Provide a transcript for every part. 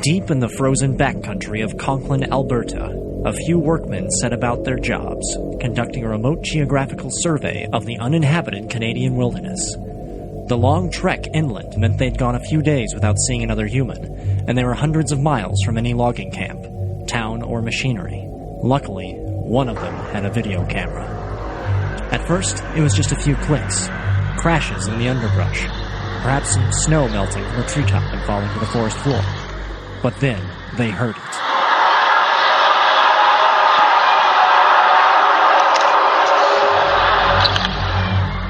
Deep in the frozen backcountry of Conklin, Alberta, a few workmen set about their jobs, conducting a remote geographical survey of the uninhabited Canadian wilderness. The long trek inland meant they'd gone a few days without seeing another human, and they were hundreds of miles from any logging camp, town, or machinery. Luckily, one of them had a video camera. At first, it was just a few clicks, crashes in the underbrush, perhaps some snow melting from a treetop and falling to the forest floor. But then, they heard it.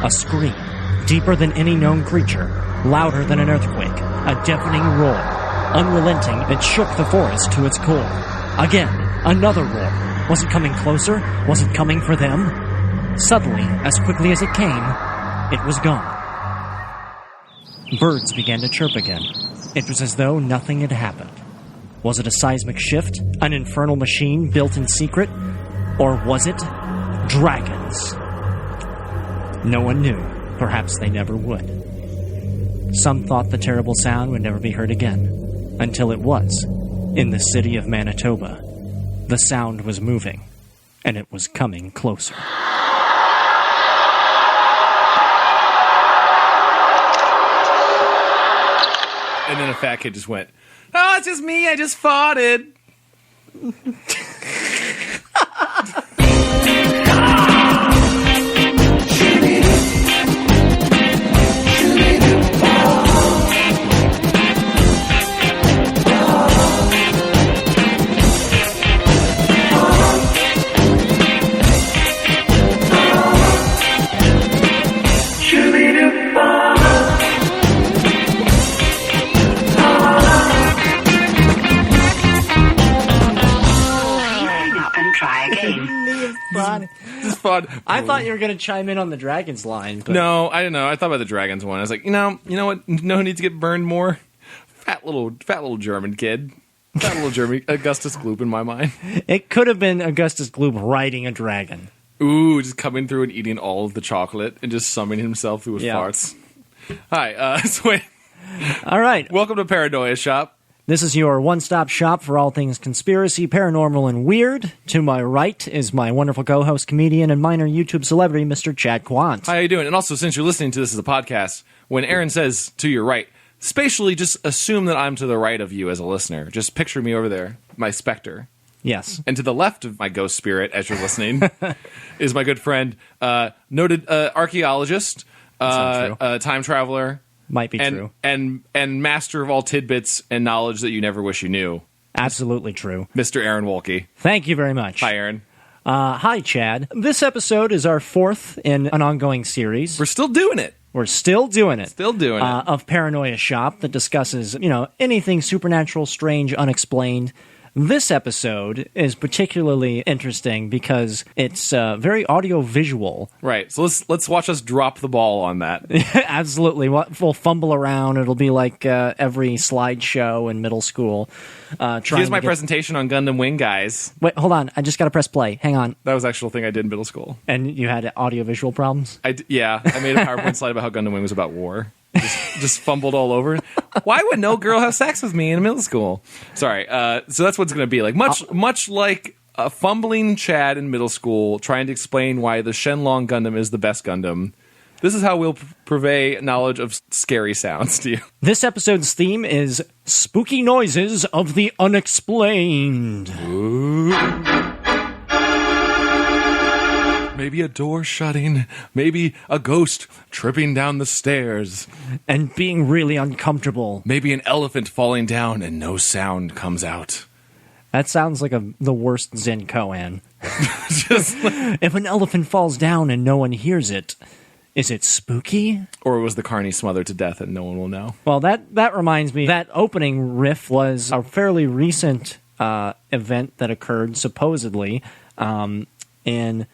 A scream, deeper than any known creature, louder than an earthquake, a deafening roar. Unrelenting, it shook the forest to its core. Again, another roar. Was it coming closer? Was it coming for them? Suddenly, as quickly as it came, it was gone. Birds began to chirp again. It was as though nothing had happened. Was it a seismic shift? An infernal machine built in secret? Or was it dragons? No one knew. Perhaps they never would. Some thought the terrible sound would never be heard again. Until it was. In the city of Manitoba. The sound was moving. And it was coming closer. And then a fat kid just went, "Oh, it's just me, I just farted." This is fun. I thought you were going to chime in on the dragons line. But... No, I don't know. I thought about the dragons one. I was like, you know what? No one needs to get burned more. Fat little German kid. Fat little German Augustus Gloop in my mind. It could have been Augustus Gloop riding a dragon. Ooh, just coming through and eating all of the chocolate and just summoning himself through his farts. Hi, wait. All right. Welcome to Paranoia Shop. This is your one-stop shop for all things conspiracy, paranormal, and weird. To my right is my wonderful co-host, comedian, and minor YouTube celebrity, Mr. Chad Quant. How you doing? And also, since you're listening to this as a podcast, when Aaron says to your right, spatially just assume that I'm to the right of you as a listener. Just picture me over there, my specter. Yes. And to the left of my ghost spirit, as you're listening, is my good friend, noted archaeologist, time traveler, might be true. And master of all tidbits and knowledge that you never wish you knew. Absolutely true. Mr. Aaron Wolke. Thank you very much. Hi, Aaron. Hi, Chad. This episode is our fourth in an ongoing series. We're still doing it. We're still doing it. Still doing it. Of Paranoia Shop that discusses, anything supernatural, strange, unexplained. This episode is particularly interesting because it's very audio-visual. Right. So let's watch us drop the ball on that. Absolutely. We'll fumble around. It'll be like every slideshow in middle school. Here's my presentation on Gundam Wing, guys. Wait, hold on. I just got to press play. Hang on. That was the actual thing I did in middle school. And you had audio-visual problems? I made a PowerPoint slide about how Gundam Wing was about war. Just fumbled all over. Why would no girl have sex with me in middle school? Sorry. So that's what it's going to be like. Much like a fumbling Chad in middle school trying to explain why the Shenlong Gundam is the best Gundam. This is how we'll purvey knowledge of scary sounds to you. This episode's theme is spooky noises of the unexplained. Ooh. Maybe a door shutting. Maybe a ghost tripping down the stairs. And being really uncomfortable. Maybe an elephant falling down and no sound comes out. That sounds like the worst Zen koan. If an elephant falls down and no one hears it, is it spooky? Or was the carny smothered to death and no one will know? Well, that reminds me, that opening riff was a fairly recent event that occurred, supposedly, in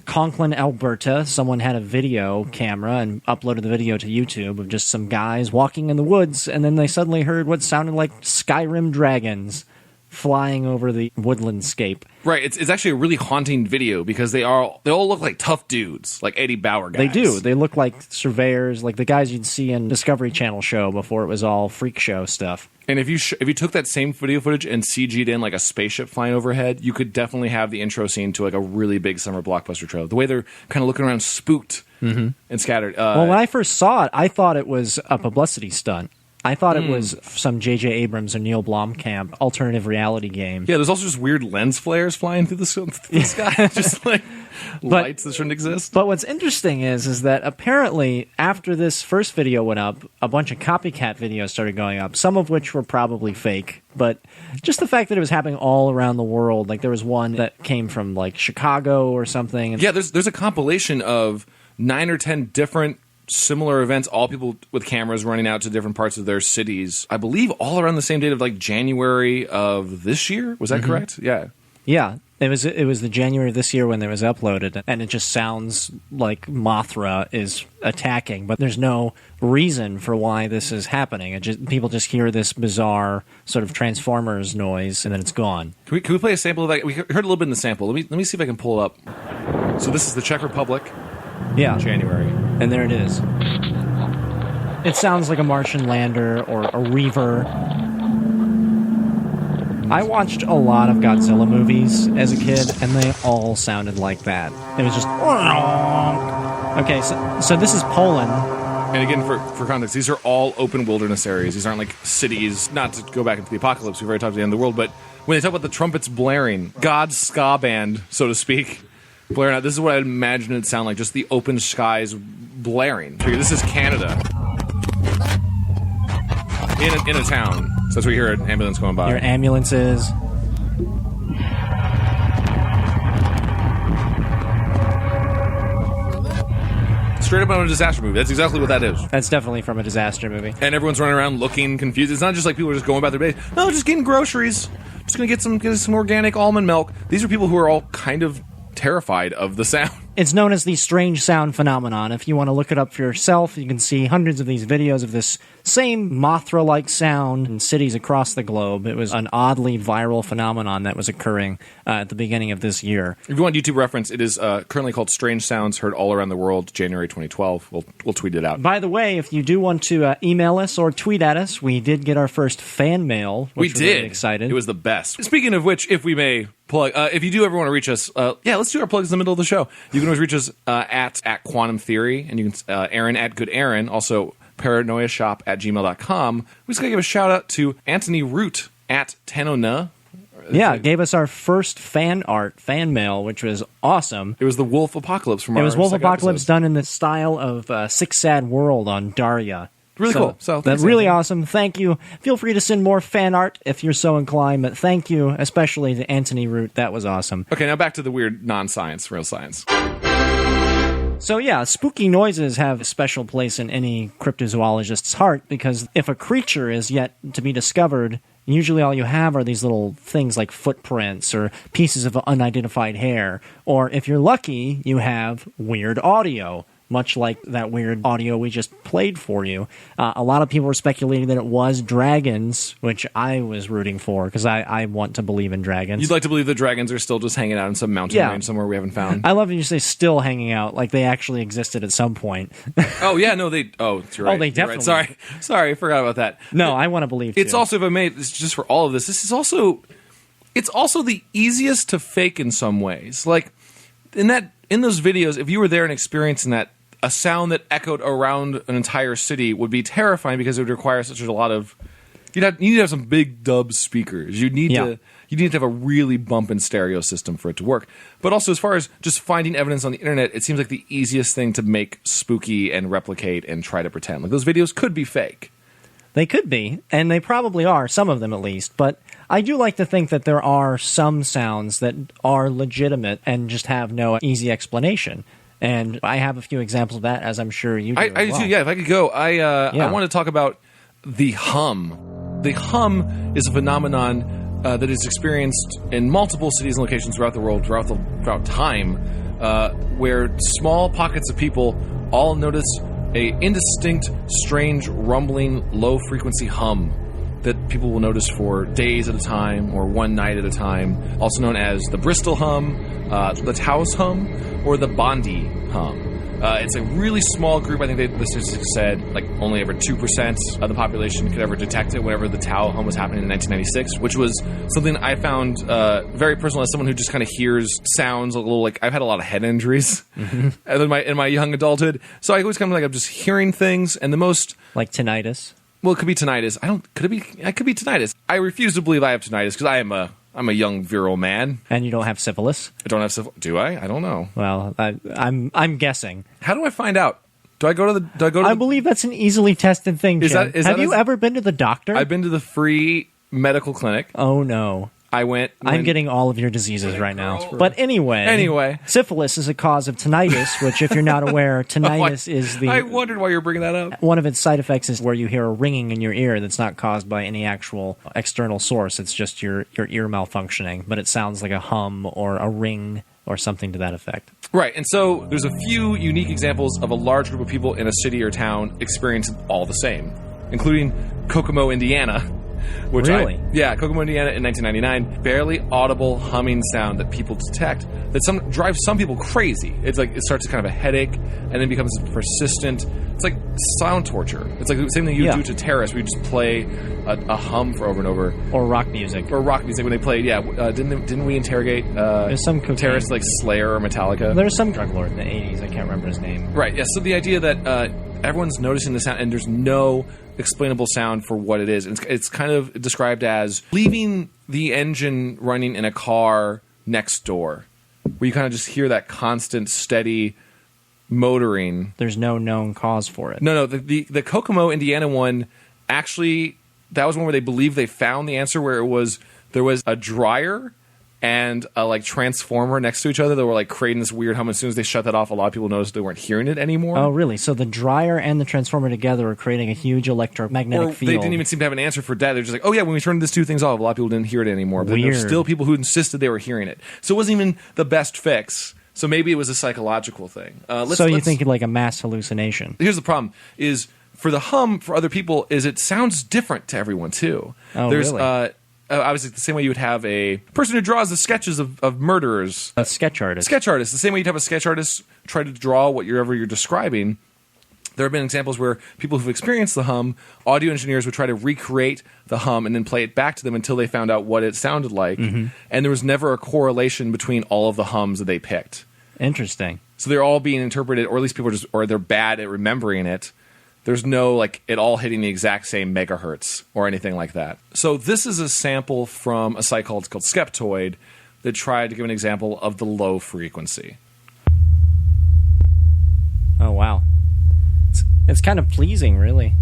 Conklin, Alberta. Someone had a video camera and uploaded the video to YouTube of just some guys walking in the woods, and then they suddenly heard what sounded like Skyrim dragons. flying over the woodlandscape. Right, it's actually a really haunting video because they all look like tough dudes, like Eddie Bauer guys. They do. They look like surveyors, like the guys you'd see in Discovery Channel show before it was all freak show stuff. And if you took that same video footage and CG'd in like a spaceship flying overhead, you could definitely have the intro scene to like a really big summer blockbuster trailer. The way they're kind of looking around spooked and scattered. Well, when I first saw it, I thought it was a publicity stunt. I thought it was some J.J. Abrams or Neil Blomkamp alternative reality game. Yeah, there's also just weird lens flares flying through the sky, just like lights that shouldn't exist. But what's interesting is that apparently after this first video went up, a bunch of copycat videos started going up, some of which were probably fake. But just the fact that it was happening all around the world, like there was one that came from like Chicago or something. Yeah, there's a compilation of 9 or 10 different similar events, all people with cameras running out to different parts of their cities, I believe all around the same date of like January of this year. Was that correct? Yeah. Yeah. It was the January of this year when it was uploaded, and it just sounds like Mothra is attacking, but there's no reason for why this is happening. People just hear this bizarre sort of Transformers noise, and then it's gone. Can we play a sample of that? We heard a little bit in the sample. Let me see if I can pull it up. So this is the Czech Republic. Yeah. January. And there it is. It sounds like a Martian lander or a Reaver. I watched a lot of Godzilla movies as a kid, and they all sounded like that. It was just... Okay, so this is Poland. And again, for context, these are all open wilderness areas. These aren't like cities. Not to go back into the apocalypse, we've already talked about the end of the world, but when they talk about the trumpets blaring, God's ska band, so to speak, blaring out, this is what I'd imagine it'd sound like, just the open skies blaring. This is Canada. In a town. So that's where you hear an ambulance going by. Your ambulances. Straight up on a disaster movie. That's exactly what that is. That's definitely from a disaster movie. And everyone's running around looking confused. It's not just like people are just going about their day. No, just getting groceries. Just going to get some organic almond milk. These are people who are all kind of terrified of the sound. It's known as the strange sound phenomenon. If you want to look it up for yourself, you can see hundreds of these videos of this same Mothra-like sound in cities across the globe. It was an oddly viral phenomenon that was occurring at the beginning of this year. If you want YouTube reference, it is currently called Strange Sounds Heard All Around the World, January 2012. We'll tweet it out. By the way, if you do want to email us or tweet at us, we did get our first fan mail. We did. Really excited. It was the best. Speaking of which, if we may plug, if you do ever want to reach us, let's do our plugs in the middle of the show. You can always reach us at Quantum Theory, and you can Aaron at Good Aaron, also paranoiashop@gmail.com. We just got to give a shout out to Anthony Root at Tanona. Yeah, gave us our first fan mail, which was awesome. It was the Wolf Apocalypse from our It was Wolf Apocalypse episodes. done in the style of Six Sad World on Daria. Really cool. So that's really awesome. Thank you. Feel free to send more fan art if you're so inclined, but thank you especially to Anthony Root. That was awesome. Okay, now back to the weird non-science, real science. So yeah, spooky noises have a special place in any cryptozoologist's heart, because if a creature is yet to be discovered, usually all you have are these little things like footprints or pieces of unidentified hair. Or if you're lucky, you have weird audio, much like that weird audio we just played for you. A lot of people were speculating that it was dragons, which I was rooting for, because I want to believe in dragons. You'd like to believe the dragons are still just hanging out in some mountain range somewhere we haven't found. I love that you say still hanging out, like they actually existed at some point. Oh, yeah, no, they... Oh, you're right. Oh, they definitely... Right. Sorry, I forgot about that. No, I want to believe, It's also, if I may, it's just for all of this, this is also... It's also the easiest to fake in some ways. Like, in those videos, if you were there and experiencing that, a sound that echoed around an entire city would be terrifying because it would require such a lot of... You need to have some big dub speakers. You need to have a really bumping stereo system for it to work. But also, as far as just finding evidence on the internet, it seems like the easiest thing to make spooky and replicate and try to pretend. Like, those videos could be fake. They could be, and they probably are, some of them at least. But I do like to think that there are some sounds that are legitimate and just have no easy explanation. And I have a few examples of that, as I'm sure you do. I do too, yeah. If I could go, I want to talk about the hum. The hum is a phenomenon that is experienced in multiple cities and locations throughout the world, throughout time, where small pockets of people all notice a indistinct, strange, rumbling, low-frequency hum. that people will notice for days at a time or one night at a time, also known as the Bristol hum, the Taos hum, or the Bondi hum. It's a really small group. I think the statistics said like only over 2% of the population could ever detect it whenever the Tao hum was happening in 1996, which was something I found very personal as someone who just kind of hears sounds a little like I've had a lot of head injuries in my young adulthood. So I always kind of like I'm just hearing things, and the most like tinnitus. Well, it could be tinnitus. It could be tinnitus. I refuse to believe I have tinnitus because I'm a young virile man. And you don't have syphilis? I don't have syphilis. Do I? I don't know. Well, I'm guessing. How do I find out? Do I go to the? I believe that's an easily tested thing. Jim. Have you ever been to the doctor? I've been to the free medical clinic. Oh no. I went. I'm getting all of your diseases right now. But anyway, syphilis is a cause of tinnitus, which, if you're not aware, tinnitus is the. I wondered why you're bringing that up. One of its side effects is where you hear a ringing in your ear that's not caused by any actual external source. It's just your ear malfunctioning, but it sounds like a hum or a ring or something to that effect. Right, and so there's a few unique examples of a large group of people in a city or town experiencing all the same, including Kokomo, Indiana. Really? Kokomo, Indiana in 1999. Barely audible humming sound that people detect that drives some people crazy. It's like it starts as kind of a headache and then becomes persistent. It's like sound torture. It's like the same thing you do to terrorists where you just play a hum for over and over. Or rock music. When they played, didn't we interrogate there's some terrorists like Slayer or Metallica? There's some drug lord in the 80s. I can't remember his name. Right, yeah. So the idea that everyone's noticing the sound and there's no explainable sound for what it is. It's kind of described as leaving the engine running in a car next door, where you kind of just hear that constant, steady motoring. There's no known cause for it. No. The Kokomo, Indiana one, actually, that was one where they believe they found the answer, where there was a dryer and a like transformer next to each other that were like creating this weird hum. As soon as they shut that off, a lot of people noticed they weren't hearing it anymore. Oh, really? So the dryer and the transformer together are creating a huge electromagnetic field. They didn't even seem to have an answer for that. They're just like, oh yeah, when we turned these two things off, a lot of people didn't hear it anymore. But there's still people who insisted they were hearing it. So it wasn't even the best fix. So maybe it was a psychological thing. You think like a mass hallucination. Here's the problem is for the hum for other people is it sounds different to everyone too. Oh, really? Obviously, the same way you would have a person who draws the sketches of murderers. A sketch artist. Sketch artist. The same way you'd have a sketch artist try to draw whatever you're describing. There have been examples where people who've experienced the hum, audio engineers would try to recreate the hum and then play it back to them until they found out what it sounded like. Mm-hmm. And there was never a correlation between all of the hums that they picked. Interesting. So they're all being interpreted, or at least people they're bad at remembering it. There's no, like, it all hitting the exact same megahertz or anything like that. So this is a sample from a site called Skeptoid that tried to give an example of the low frequency. Oh, wow. It's kind of pleasing, really.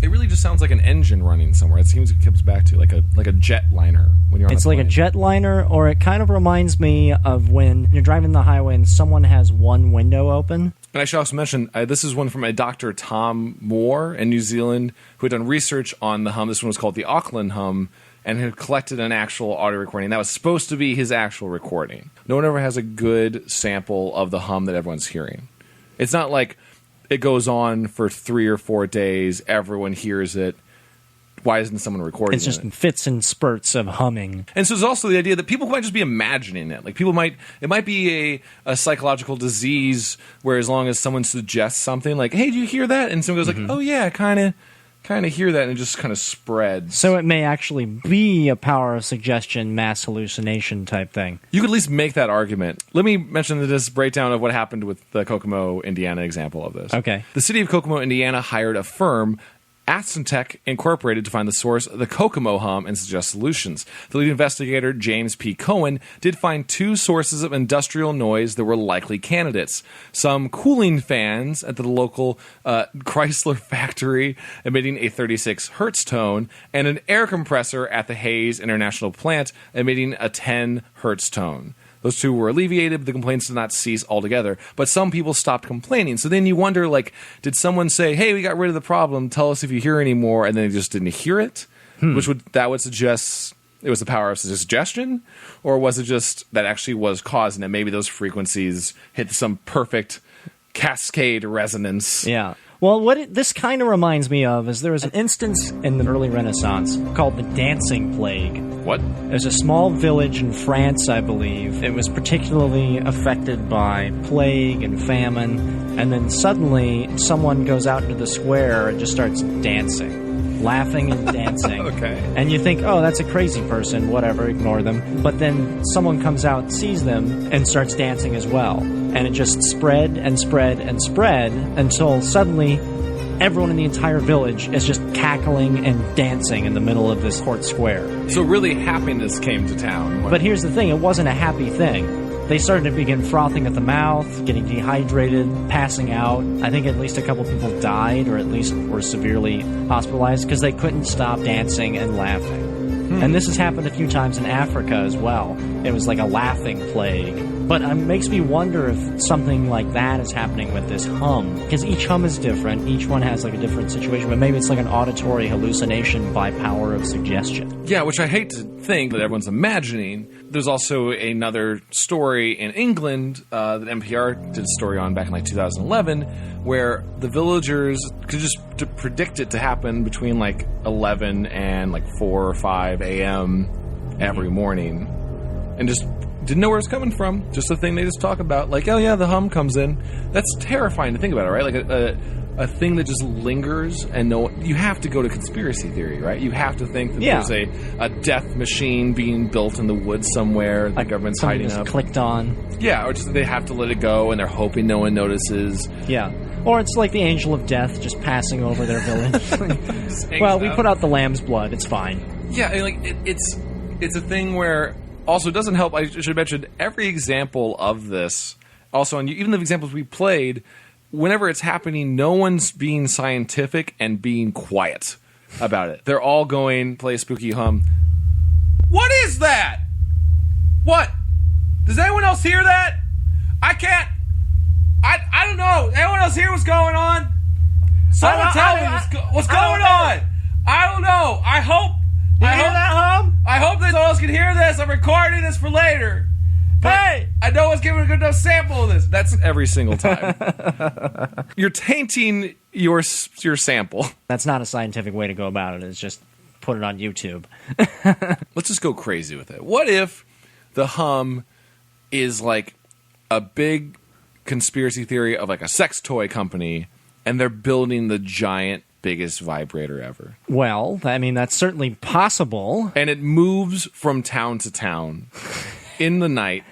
It really just sounds like an engine running somewhere. It seems it comes back to like a jetliner when you're on It's like a jetliner, or it kind of reminds me of when you're driving the highway and someone has one window open. And I should also mention, this is one from a Dr. Tom Moore in New Zealand who had done research on the hum. This one was called the Auckland hum and had collected an actual audio recording. That was supposed to be his actual recording. No one ever has a good sample of the hum that everyone's hearing. It's not like it goes on for 3 or 4 days, everyone hears it. Why isn't someone recording it? It's just fits and spurts of humming. And so there's also the idea that people might just be imagining it. Like it might be a psychological disease where as long as someone suggests something like, hey, do you hear that? And someone goes like, oh yeah, kind of hear that, and it just kind of spreads. So it may actually be a power of suggestion, mass hallucination type thing. You could at least make that argument. Let me mention this breakdown of what happened with the Kokomo, Indiana example of this. Okay. The city of Kokomo, Indiana hired a firm, Ascentech Incorporated, to find the source of the Kokomo hum and suggest solutions. The lead investigator, James P. Cohen, did find 2 sources of industrial noise that were likely candidates. Some cooling fans at the local Chrysler factory emitting a 36 hertz tone, and an air compressor at the Hayes International plant emitting a 10 hertz tone. Those 2 were alleviated, but the complaints did not cease altogether. But some people stopped complaining. So then you wonder, like, did someone say, hey, we got rid of the problem, tell us if you hear any more, and then they just didn't hear it? That would suggest it was the power of suggestion? Or was it just that actually was causing it? Maybe those frequencies hit some perfect cascade resonance. Yeah. Well, this kind of reminds me of is there was an instance in the early Renaissance called the Dancing Plague. What? There's a small village in France, I believe. It was particularly affected by plague and famine, and then suddenly someone goes out into the square and just starts dancing, laughing and dancing. Okay. And you think, oh, that's a crazy person, whatever, ignore them. But then someone comes out, sees them, and starts dancing as well. And it just spread and spread and spread until suddenly everyone in the entire village is just cackling and dancing in the middle of this court square. So really happiness came to town. But here's the thing, it wasn't a happy thing. They started to begin frothing at the mouth, getting dehydrated, passing out. I think at least a couple people died, or at least were severely hospitalized, because they couldn't stop dancing and laughing. And this has happened a few times in Africa as well. It was like a laughing plague. But it makes me wonder if something like that is happening with this hum. Because each hum is different. Each one has like a different situation. But maybe it's like an auditory hallucination by power of suggestion. Yeah, which I hate to think that everyone's imagining. There's also another story in England that NPR did a story on back in like 2011 where the villagers could just predict it to happen between like 11 and like 4 or 5 a.m. every morning and just didn't know where it's coming from. Just a thing they just talk about. Like, oh yeah, the hum comes in. That's terrifying to think about it, right? Like a thing that just lingers and you have to go to conspiracy theory, right? You have to think that there's a death machine being built in the woods somewhere the government's hiding just up. Clicked on. Yeah, or just they have to let it go and they're hoping no one notices. Yeah. Or it's like the angel of death just passing over their village. Well, we put out the lamb's blood. It's fine. Yeah, and like it's a thing where also it doesn't help. I should mention every example of this. Also, on even the examples we played, whenever it's happening, no one's being scientific and being quiet about it. They're all going play a spooky hum. What is that? What? Does anyone else hear that? I can't. I don't know. Anyone else hear what's going on? Someone tell me what's going on. I don't know. I hope. You hear that hum? I hope that someone else can hear this. I'm recording this for later. But hey! I know one's giving a good enough sample of this. That's every single time. You're tainting your sample. That's not a scientific way to go about it. It's just put it on YouTube. Let's just go crazy with it. What if the hum is like a big conspiracy theory of like a sex toy company and they're building the biggest vibrator ever? Well, I mean, that's certainly possible. And it moves from town to town in the night,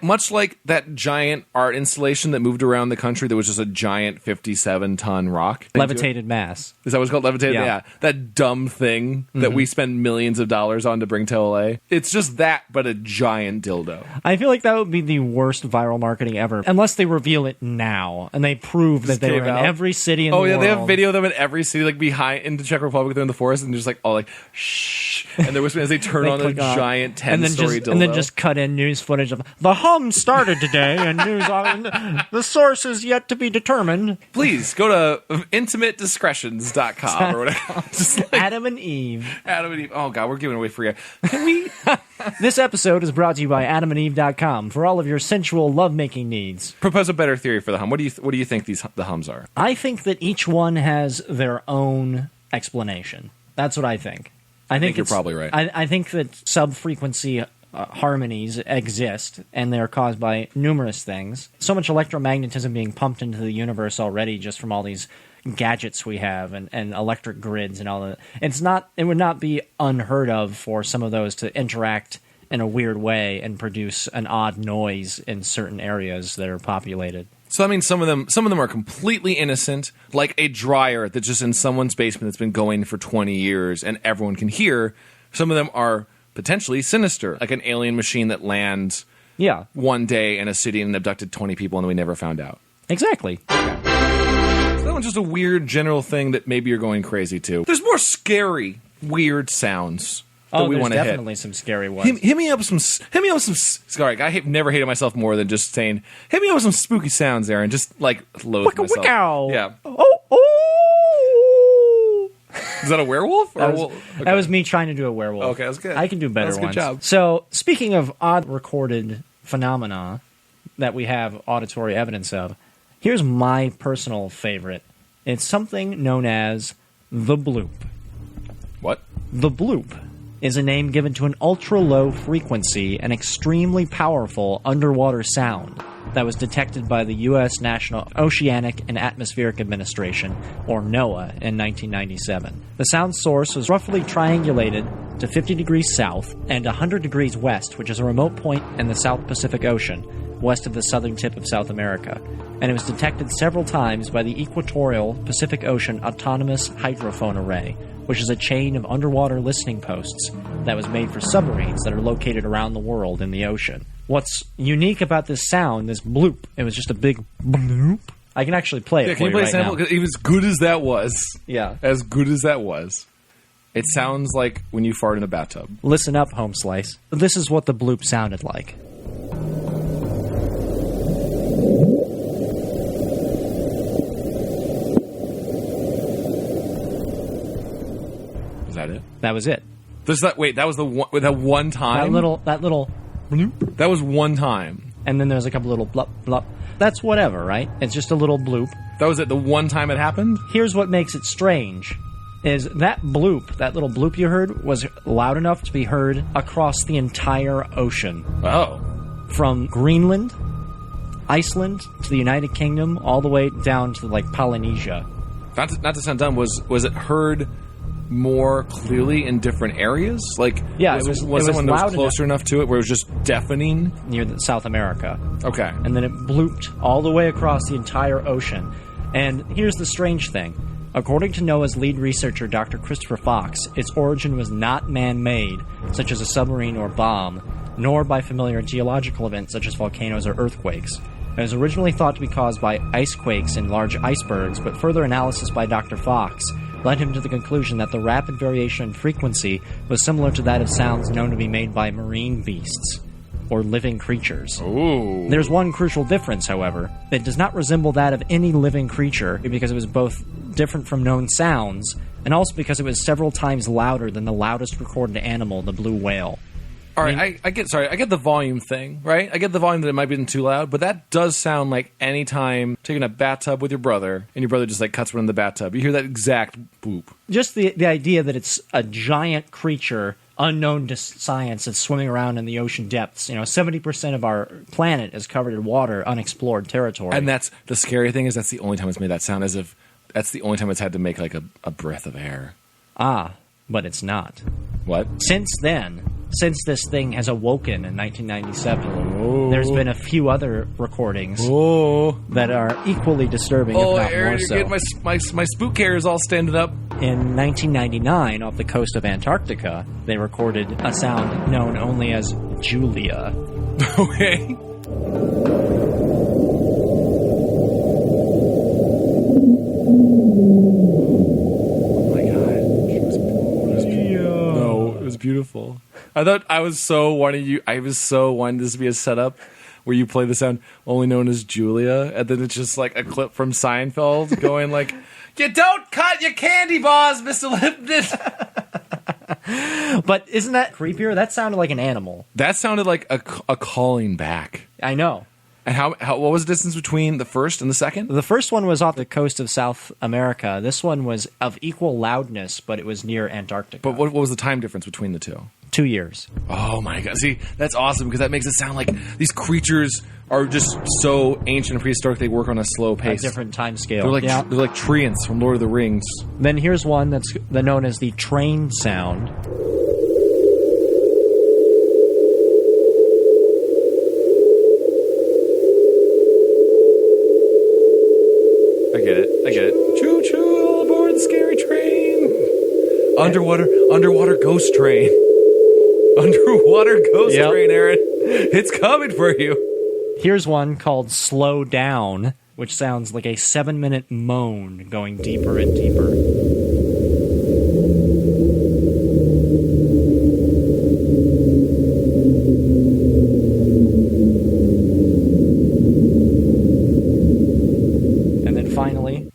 much like that giant art installation that moved around the country that was just a giant 57-ton rock. Levitated mass. Is that what's called? Levitated? Yeah. That dumb thing that we spend millions of dollars on to bring to LA. It's just that, but a giant dildo. I feel like that would be the worst viral marketing ever. Unless they reveal it now and they prove that they were in every city in the world. Oh, yeah, they have video of them in every city, like behind in the Czech Republic, they're in the forest, and just like all like, shh. And they're whispering as they turn on a giant 10-story dildo. And then just cut in news footage of the hum started today, and news on the source is yet to be determined. Please go to intimatediscretions.com or whatever. Just like, Adam and Eve. Adam and Eve. Oh god, we're giving away free. Can we? This episode is brought to you by adamandeve.com for all of your sensual lovemaking needs. Propose a better theory for the hum. What do you think the hums are? I think that each one has their own explanation. That's what I think. I think you're probably right. I think that sub-frequency harmonies exist, and they're caused by numerous things. So much electromagnetism being pumped into the universe already just from all these gadgets we have and electric grids and all that. It would not be unheard of for some of those to interact in a weird way and produce an odd noise in certain areas that are populated. So I mean, some of them are completely innocent, like a dryer that's just in someone's basement that's been going for 20 years and everyone can hear. Some of them are potentially sinister, like an alien machine that lands one day in a city and abducted 20 people and we never found out. Exactly. So that one's just a weird general thing that maybe you're going crazy to. There's more scary, weird sounds that we want to hit. There's definitely some scary ones. Hit me up with some. Sorry, I never hated myself more than just saying, hit me up with some spooky sounds there and just like loathe myself. Wicka-wickow. Yeah. Oh. Is that a werewolf? That was me trying to do a werewolf. Okay, that's good. I can do better ones. Good job. So, speaking of odd recorded phenomena that we have auditory evidence of, here's my personal favorite It's something known as the bloop. What? The bloop is a name given to an ultra-low frequency and extremely powerful underwater sound that was detected by the U.S. National Oceanic and Atmospheric Administration, or NOAA, in 1997. The sound source was roughly triangulated to 50 degrees south and 100 degrees west, which is a remote point in the South Pacific Ocean, west of the southern tip of South America, and it was detected several times by the Equatorial Pacific Ocean Autonomous Hydrophone Array, which is a chain of underwater listening posts that was made for submarines that are located around the world in the ocean. What's unique about this sound, this bloop, it was just a big bloop. I can actually play it for you right now. Even as good as that was. Yeah. As good as that was. It sounds like when you fart in a bathtub. Listen up, Home Slice. This is what the bloop sounded like. Was that it? That was it. Wait, that was that one time? That little bloop. That was one time. And then there's a couple little blup, blup. That's whatever, right? It's just a little bloop. That was it, the one time it happened? Here's what makes it strange. Is that bloop, that little bloop you heard, was loud enough to be heard across the entire ocean. Oh. From Greenland, Iceland, to the United Kingdom, all the way down to, like, Polynesia. Not to sound dumb, was it heard more clearly in different areas? Like, yeah, was someone that was closer enough to it where it was just deafening? Near South America. Okay. And then it blooped all the way across the entire ocean. And here's the strange thing. According to NOAA's lead researcher, Dr. Christopher Fox, its origin was not man-made, such as a submarine or bomb, nor by familiar geological events such as volcanoes or earthquakes. It was originally thought to be caused by ice quakes and large icebergs, but further analysis by Dr. Fox led him to the conclusion that the rapid variation in frequency was similar to that of sounds known to be made by marine beasts, or living creatures. Ooh. There's one crucial difference, however. It does not resemble that of any living creature, because it was both different from known sounds, and also because it was several times louder than the loudest recorded animal, the blue whale. All right, I get the volume thing, right? I get the volume that it might be too loud, but that does sound like any time taking a bathtub with your brother, and your brother just like cuts one in the bathtub. You hear that exact boop. Just the idea that it's a giant creature unknown to science that's swimming around in the ocean depths. 70% of our planet is covered in water, unexplored territory. And that's the scary thing, is that's the only time it's made that sound, as if that's the only time it's had to make like a breath of air. Ah, but it's not. What? Since this thing has awoken in 1997, there's been a few other recordings that are equally disturbing, if not Aaron, more so. you're getting my spook hair is all standing up. In 1999, off the coast of Antarctica, they recorded a sound known only as Julia. Okay. Beautiful. I was so wanting this to be a setup where you play the sound only known as Julia, and then it's just like a clip from Seinfeld going like, "You don't cut your candy bars, Mr. Lipton." But isn't that creepier? That sounded like an animal. That sounded like a calling back. I know. And what was the distance between the first and the second? The first one was off the coast of South America. This one was of equal loudness, but it was near Antarctica. But what was the time difference between the two? 2 years. Oh my god. See, that's awesome, because that makes it sound like these creatures are just so ancient and prehistoric, they work on a slow pace. A different time scale. They're like treants from Lord of the Rings. Then here's one that's known as the train sound. I get it. Choo choo, all aboard the scary train. Underwater ghost train. Underwater ghost train, Aaron. It's coming for you. Here's one called Slow Down, which sounds like a 7-minute moan going deeper and deeper.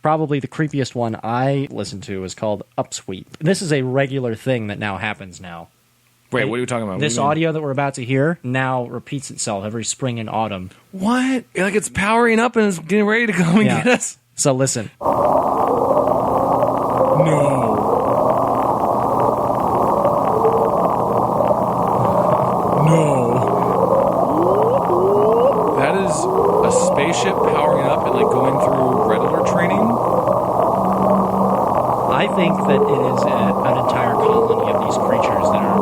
Probably the creepiest one I listened to is called Upsweep. This is a regular thing that now happens now. Wait, what are you talking about? This audio that we're about to hear now repeats itself every spring and autumn. What? Like it's powering up and it's getting ready to come and get us? So listen. That is a spaceship powering up and like going through red alert training. I think that it is an entire colony of these creatures that are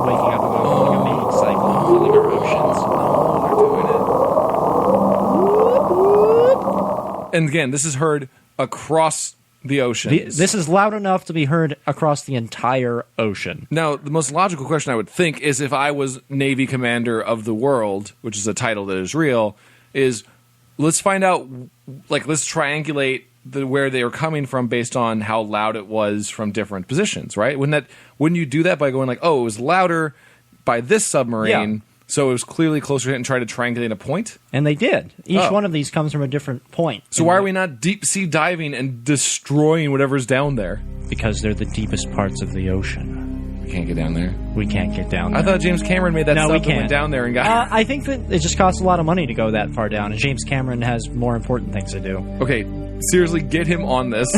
waking up and going through like a mating cycle, filling our oceans. They're doing it. And again, this is heard across the ocean. This is loud enough to be heard across the entire ocean. Now, the most logical question I would think is if I was Navy Commander of the World, which is a title that is real, is let's find out, like, let's triangulate where they are coming from based on how loud it was from different positions, right? Wouldn't you do that by going like, oh, it was louder by this submarine, so it was clearly closer and try to triangulate a point? And they did. Each one of these comes from a different point. So why are we not deep sea diving and destroying whatever's down there? Because they're the deepest parts of the ocean. We can't get down there. We can't get down there. I thought James Cameron made that No, stuff we and can't. went down there and got... I think that it just costs a lot of money to go that far down, and James Cameron has more important things to do. Okay, seriously, get him on this.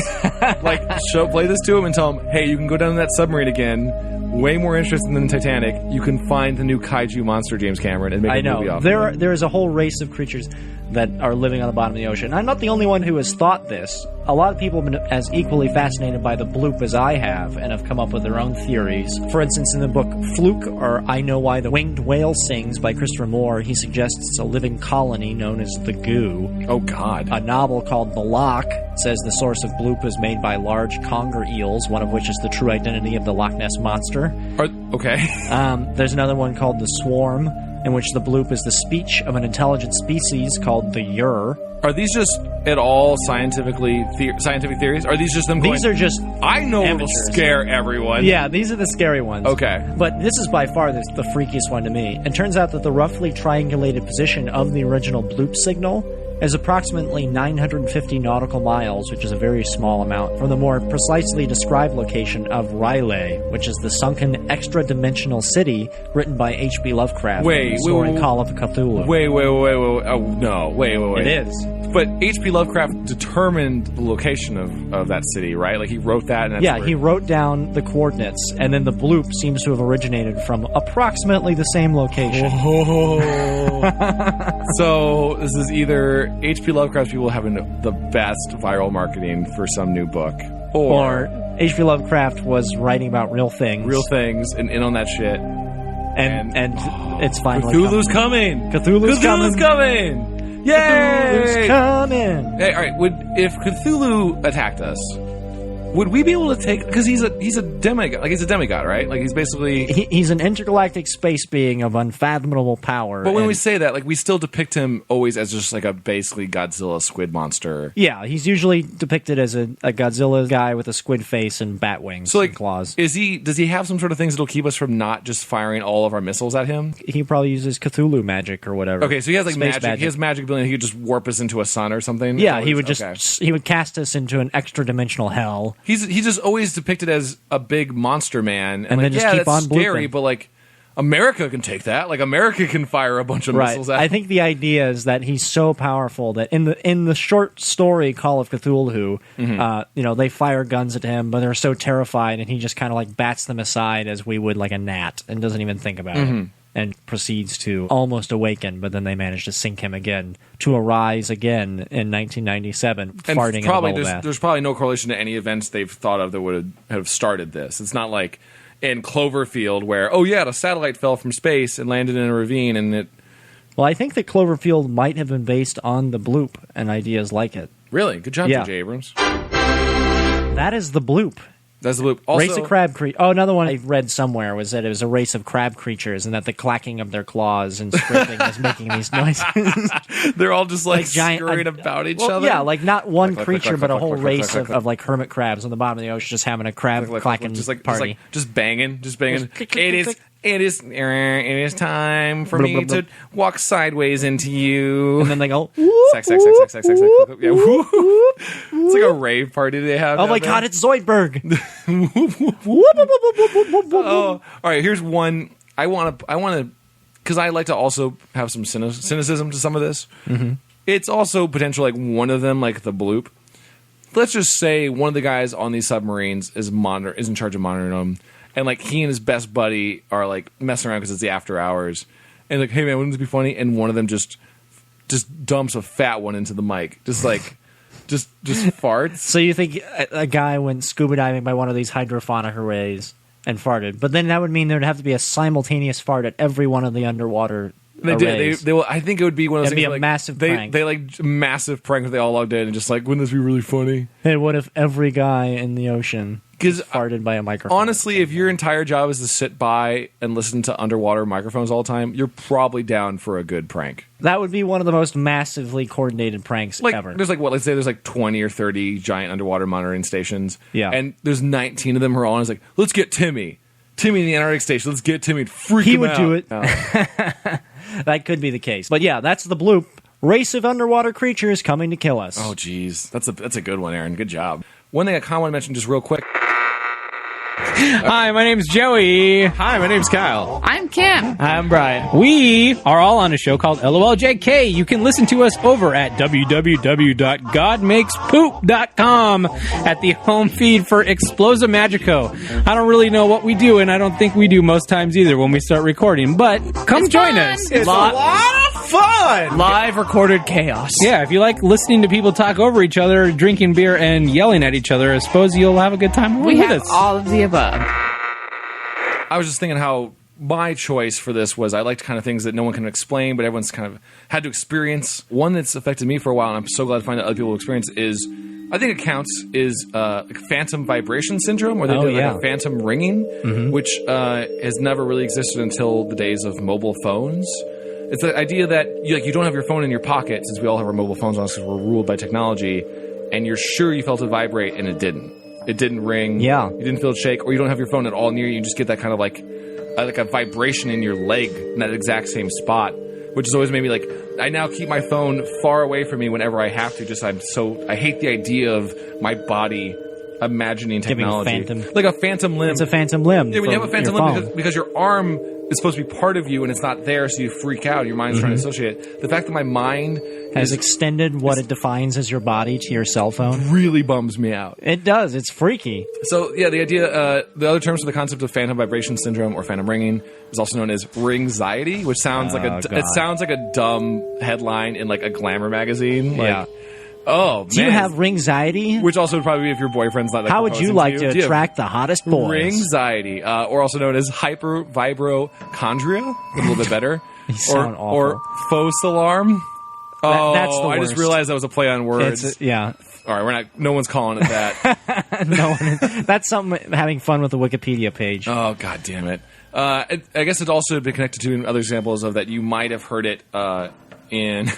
Like, play this to him and tell him, hey, you can go down that submarine again. Way more interesting than Titanic. You can find the new kaiju monster, James Cameron, and make a movie off of it. There is a whole race of creatures that are living on the bottom of the ocean. I'm not the only one who has thought this. A lot of people have been as equally fascinated by the bloop as I have and have come up with their own theories. For instance, in the book Fluke, or I Know Why the Winged Whale Sings by Christopher Moore, he suggests it's a living colony known as the Goo. Oh, God. A novel called The Loch says the source of bloop is made by large conger eels, one of which is the true identity of the Loch Ness Monster. Okay. There's another one called The Swarm, in which the bloop is the speech of an intelligent species called the Ur. Are these just at all scientific theories? Are these just them going... These are just I know amateurs. It'll scare everyone. Yeah, these are the scary ones. Okay. But this is by far the freakiest one to me. It turns out that the roughly triangulated position of the original bloop signal is approximately 950 nautical miles, which is a very small amount, from the more precisely described location of R'lyeh, which is the sunken extra-dimensional city written by H.P. Lovecraft, story Call of Cthulhu. Wait. Oh, no. Wait. It is. But H.P. Lovecraft determined the location of that city, right? Like, he wrote that? And that's he wrote down the coordinates, and then the bloop seems to have originated from approximately the same location. So, this is either H.P. Lovecraft people having the best viral marketing for some new book, or H.P. Lovecraft was writing about real things, and in on that shit, and it's finally Cthulhu's coming. Cthulhu's coming. Yay! Cthulhu's coming. Hey, all right. If Cthulhu attacked us, would we be able to take? Because he's a demigod. Like, he's a demigod, right? Like, he's basically he's an intergalactic space being of unfathomable power. But when we say that, like, we still depict him always as just like a basically Godzilla squid monster. Yeah, he's usually depicted as a Godzilla guy with a squid face and bat wings, and claws. Does he have some sort of things that'll keep us from not just firing all of our missiles at him? He probably uses Cthulhu magic or whatever. Okay, so he has like magic. He has magic ability. He could just warp us into a sun or something. Yeah, he would he would cast us into an extra dimensional hell. He's just always depicted as a big monster man, and then just keep on scary, blooping. But like America can take that. Like, America can fire a bunch of missiles at him. I think the idea is that he's so powerful that in the short story Call of Cthulhu, they fire guns at him, but they're so terrified, and he just kind of like bats them aside as we would like a gnat, and doesn't even think about it. And proceeds to almost awaken, but then they manage to sink him again, to arise again in 1997, farting in a bubble bath. There's probably no correlation to any events they've thought of that would have started this. It's not like in Cloverfield where, a satellite fell from space and landed in a ravine and it... Well, I think that Cloverfield might have been based on the bloop and ideas like it. Really? Good job, J.J. Abrams. That is the bloop. That's the loop. Also, race of crab creatures. Oh, another one I read somewhere was that it was a race of crab creatures, and that the clacking of their claws and scraping was making these noises. They're all just like scurrying about each other. Yeah, like not one creature, but a whole race of like hermit crabs on the bottom of the ocean, just having a crab clacking party, just banging. It is time for me to walk sideways into you. And then they go, sex. Yeah, it's like a rave party they have. Oh my god, it's Zoidberg. All right, here's one. I want to, because I like to also have some cynicism to some of this. It's also potential, like one of them, like the bloop. let's just say one of the guys on these submarines is in charge of monitoring them, and like he and his best buddy are like messing around because it's the after hours, and like, hey man, wouldn't this be funny? And one of them just dumps a fat one into the mic, just farts. So you think a guy went scuba diving by one of these hydrophonic arrays and farted, but then that would mean there'd have to be a simultaneous fart at every one of the underwater arrays. They will. I think it would be one of those It'd things. be a like, massive prank. They like massive prank if they all logged in and just like, wouldn't this be really funny? And what if every guy in the ocean is farted by a microphone? Honestly, if your entire job is to sit by and listen to underwater microphones all the time, you're probably down for a good prank. That would be one of the most massively coordinated pranks ever. There's like, let's say there's like 20 or 30 giant underwater monitoring stations. Yeah. And there's 19 of them who are on. It's like, let's get Timmy in the Antarctic station. Let's get Timmy and freak him out. He would do it. That could be the case. But yeah, that's the bloop. Race of underwater creatures coming to kill us. Oh, geez. That's a good one, Aaron. Good job. One thing I kind of want to mention just real quick. Hi, my name's Joey. Hi, my name's Kyle. I'm Kim. I'm Brian. We are all on a show called LOLJK. You can listen to us over at www.godmakespoop.com at the home feed for Explosa Magico. I don't really know what we do, and I don't think we do most times either when we start recording, but come join us. It's a lot of fun! Live recorded chaos. Yeah, if you like listening to people talk over each other, drinking beer, and yelling at each other, I suppose you'll have a good time with us. We have all of the above. I was just thinking how my choice for this was I liked kind of things that no one can explain, but everyone's kind of had to experience. One that's affected me for a while, and I'm so glad to find that other people experience is, I think it counts, is like phantom vibration syndrome, where they do like a phantom ringing, which has never really existed until the days of mobile phones. It's the idea that you don't have your phone in your pocket, since we all have our mobile phones on us because we're ruled by technology, and you're sure you felt it vibrate, and it didn't. It didn't ring. Yeah. You didn't feel it shake, or you don't have your phone at all near you. You just get that kind of like a vibration in your leg in that exact same spot, which has always made me like, I now keep my phone far away from me whenever I have to. I hate the idea of my body imagining technology. Like a phantom limb. It's a phantom limb. Yeah, when you have a phantom limb because your arm is supposed to be part of you and it's not there, so you freak out. Your mind's trying to associate it. The fact that my mind has extended what it defines as your body to your cell phone really bums me out. It does. It's freaky. So yeah, the idea, the other terms for the concept of phantom vibration syndrome or phantom ringing is also known as ringxiety, which sounds it sounds like a dumb headline in like a glamour magazine. Like, oh, man. Do you have ringxiety? Which also would probably be if your boyfriend's not like, how would you like to attract the hottest boys? Ringxiety, or also known as hypervibrochondria, a little bit better. You sound awful. Or faux alarm. That's the worst. I just realized that was a play on words. Yeah. All right, no one's calling it that. No one. That's something having fun with the Wikipedia page. Oh, god damn it. I guess it's also been connected to other examples of that you might have heard it in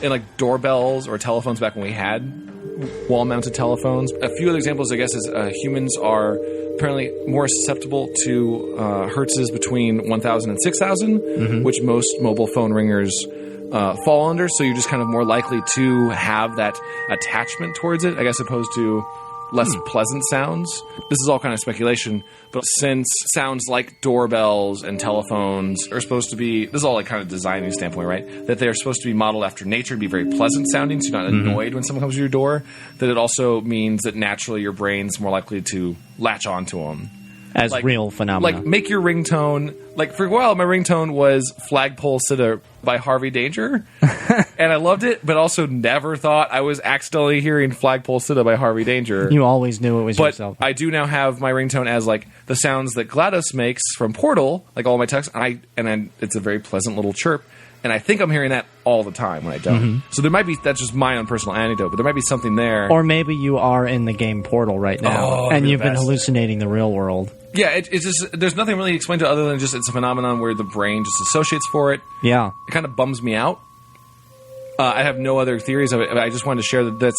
like doorbells or telephones back when we had wall-mounted telephones. A few other examples, I guess, is humans are apparently more susceptible to hertzes between 1,000 and 6,000, which most mobile phone ringers fall under. So you're just kind of more likely to have that attachment towards it, I guess, opposed to less pleasant sounds. This is all kind of speculation, but since sounds like doorbells and telephones are supposed to be, this is all like kind of designing standpoint, right? That they're supposed to be modeled after nature and be very pleasant sounding, so you're not annoyed when someone comes to your door, that it also means that naturally your brain's more likely to latch onto them. As real phenomena. Like, make your ringtone... Like, for a while, my ringtone was Flagpole Sitta by Harvey Danger. And I loved it, but also never thought I was accidentally hearing Flagpole Sitta by Harvey Danger. You always knew it was yourself. But I do now have my ringtone as, like, the sounds that GLaDOS makes from Portal, like all my texts, and it's a very pleasant little chirp. And I think I'm hearing that all the time when I don't. So there might be, that's just my own personal anecdote, but there might be something there. Or maybe you are in the game Portal right now, and you've been hallucinating the real world. Yeah, it's just, there's nothing really explained to it other than just it's a phenomenon where the brain just associates for it. Yeah. It kind of bums me out. I have no other theories of it. I just wanted to share that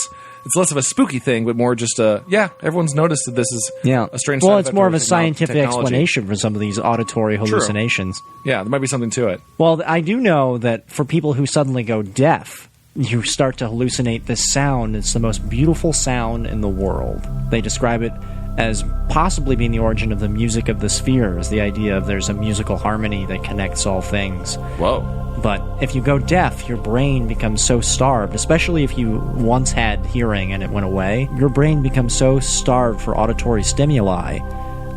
it's less of a spooky thing, but more just everyone's noticed that this is a strange Well, it's more of a scientific explanation for some of these auditory hallucinations. True. Yeah, there might be something to it. Well, I do know that for people who suddenly go deaf, you start to hallucinate this sound. It's the most beautiful sound in the world. They describe it as possibly being the origin of the music of the spheres, the idea of there's a musical harmony that connects all things. Whoa. But if you go deaf, your brain becomes so starved, especially if you once had hearing and it went away, your brain becomes so starved for auditory stimuli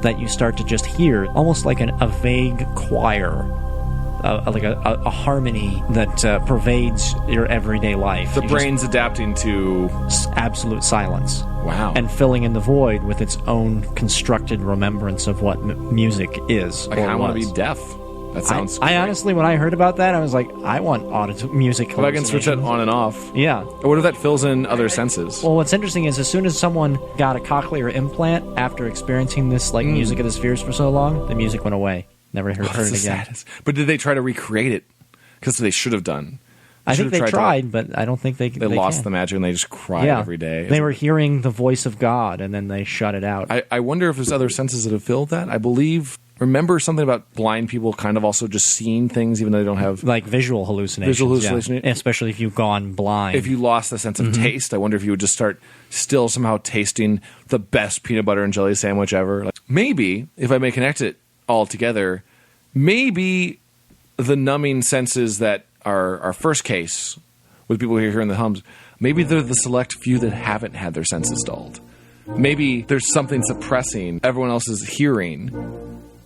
that you start to just hear almost like a vague choir, like a harmony that pervades your everyday life. The brain's adapting to absolute silence. Wow. And filling in the void with its own constructed remembrance of what music is. I kind of want to be deaf. That sounds I honestly, when I heard about that, I was like, I want music. Well, I can switch it on and off. Yeah. Or what if that fills in other senses? Well, what's interesting is as soon as someone got a cochlear implant after experiencing this music of the spheres for so long, the music went away. Never heard it again. Saddest. But did they try to recreate it? Because they should have done. I think they tried, but I don't think they lost the magic and they just cried every day. They were hearing the voice of God, and then they shut it out. I wonder if there's other senses that have filled that. I remember something about blind people kind of also just seeing things even though they don't have... Like visual hallucinations. Yeah. Especially if you've gone blind. If you lost the sense of taste, I wonder if you would just start still somehow tasting the best peanut butter and jelly sandwich ever. Like, maybe, if I may connect it all together, maybe the numbing senses that are our first case with people who are hearing the hums, maybe they're the select few that haven't had their senses dulled. Maybe there's something suppressing everyone else's hearing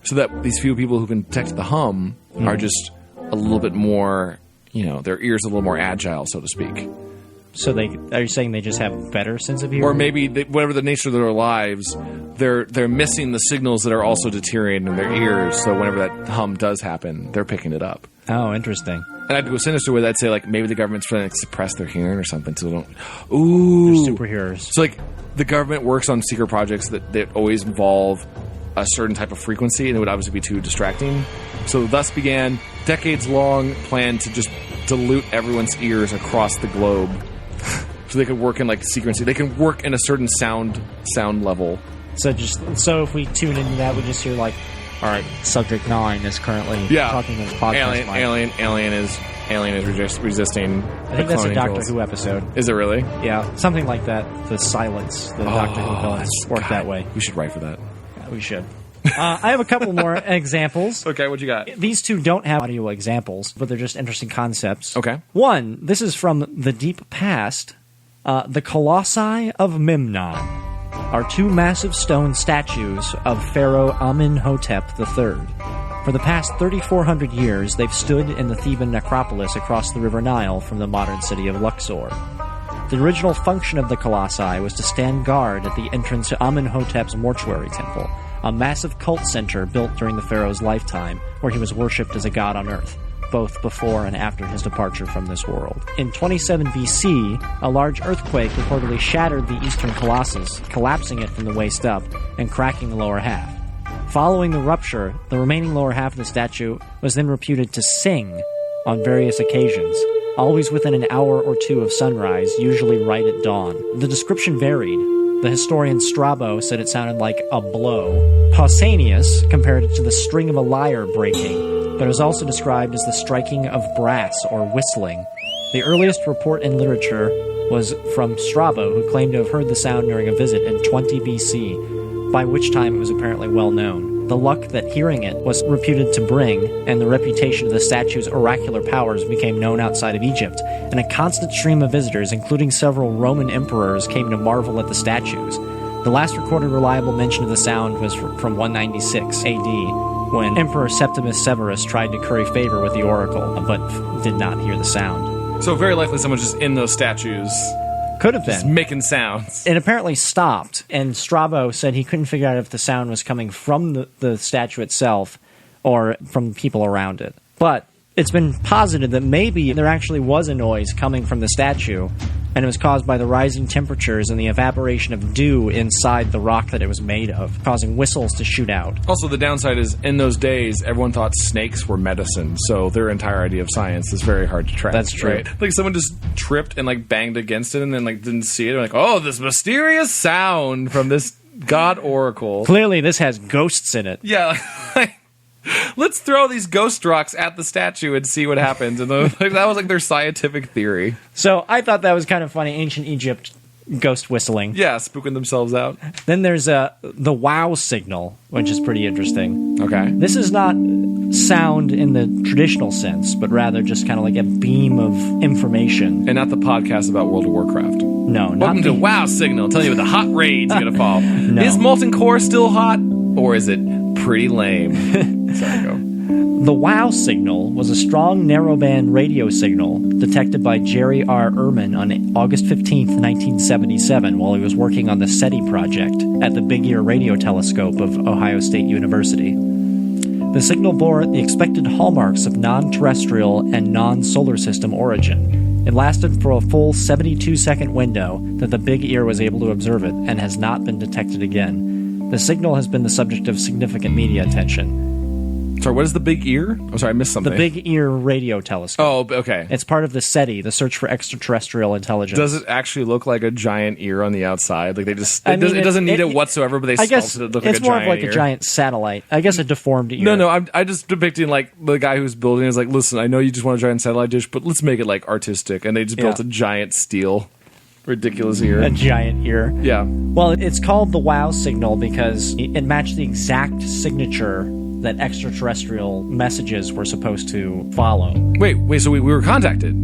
so that these few people who can detect the hum are just a little bit more, their ears a little more agile, so to speak. So are you saying they just have better sense of hearing? Or maybe whatever the nature of their lives, they're missing the signals that are also deteriorating in their ears. So whenever that hum does happen, they're picking it up. Oh, interesting. And I'd go sinister with that. I'd say like maybe the government's trying to suppress their hearing or something, so they don't. Ooh, they're superheroes. So like the government works on secret projects that always involve a certain type of frequency, and it would obviously be too distracting. So thus began decades-long plan to just dilute everyone's ears across the globe. So they could work in like secrecy. They can work in a certain sound level. So if we tune into that, we just hear like, all right, Subject 9 is currently talking to this podcast. Alien is resisting. I think that's a Doctor Who episode. Is it really? Yeah, something like that. The silence. The Doctor Who villains work that way. We should write for that. Yeah, we should. I have a couple more examples. Okay, what you got? These two don't have audio examples, but they're just interesting concepts. Okay. One, this is from the deep past. The Colossi of Memnon are two massive stone statues of Pharaoh Amenhotep III. For the past 3,400 years, they've stood in the Theban necropolis across the River Nile from the modern city of Luxor. The original function of the Colossi was to stand guard at the entrance to Amenhotep's mortuary temple, a massive cult center built during the pharaoh's lifetime, where he was worshipped as a god on earth, both before and after his departure from this world. In 27 BC, a large earthquake reportedly shattered the eastern colossus, collapsing it from the waist up and cracking the lower half. Following the rupture, the remaining lower half of the statue was then reputed to sing on various occasions, always within an hour or two of sunrise, usually right at dawn. The description varied. The historian Strabo said it sounded like a blow. Pausanias compared it to the string of a lyre breaking, but it was also described as the striking of brass or whistling. The earliest report in literature was from Strabo, who claimed to have heard the sound during a visit in 20 BC, by which time it was apparently well known. The luck that hearing it was reputed to bring, and the reputation of the statue's oracular powers became known outside of Egypt, and a constant stream of visitors, including several Roman emperors, came to marvel at the statues. The last recorded reliable mention of the sound was from 196 AD, when Emperor Septimus Severus tried to curry favor with the oracle, but did not hear the sound. So very likely someone's just in those statues. Could have been. Just making sounds. It apparently stopped, and Strabo said he couldn't figure out if the sound was coming from the statue itself or from people around it. But it's been posited that maybe there actually was a noise coming from the statue, and it was caused by the rising temperatures and the evaporation of dew inside the rock that it was made of, causing whistles to shoot out. Also, the downside is, in those days, everyone thought snakes were medicine, so their entire idea of science is very hard to track. That's true. Right? Like, someone just tripped and, like, banged against it and then, like, didn't see it. They're like, oh, this mysterious sound from this god oracle. Clearly, this has ghosts in it. Yeah, let's throw these ghost rocks at the statue and see what happens. And that was like their scientific theory. So I thought that was kind of funny. Ancient Egypt ghost whistling. Yeah, spooking themselves out. Then there's the wow signal, which is pretty interesting. Okay. This is not sound in the traditional sense, but rather just kind of like a beam of information. And not the podcast about World of Warcraft. No, not Welcome to Wow Signal, telling you about the hot raids you're going to fall. No. Is Molten Core still hot, or is it pretty lame? Sorry, go. The wow signal was a strong narrowband radio signal detected by Jerry R. Ehrman on August 15th, 1977, while he was working on the SETI project at the Big Ear Radio Telescope of Ohio State University. The signal bore the expected hallmarks of non-terrestrial and non-solar system origin. It lasted for a full 72-second window that the Big Ear was able to observe it and has not been detected again. The signal has been the subject of significant media attention. Sorry, what is the Big Ear? I'm sorry, I missed something. The Big Ear Radio Telescope. Oh, okay. It's part of the SETI, the Search for Extraterrestrial Intelligence. Does it actually look like a giant ear on the outside? Like they just I mean, it doesn't need it whatsoever, but they sculpted it to look like a giant ear. It's more of like a giant satellite. I guess a deformed ear. No, I'm just depicting like the guy who's building it is like, listen, I know you just want a giant satellite dish, but let's make it like artistic, and they just built a giant steel, ridiculous ear. A giant ear. Yeah. Well, it's called the wow signal because it matched the exact signature that extraterrestrial messages were supposed to follow. Wait. So we were contacted,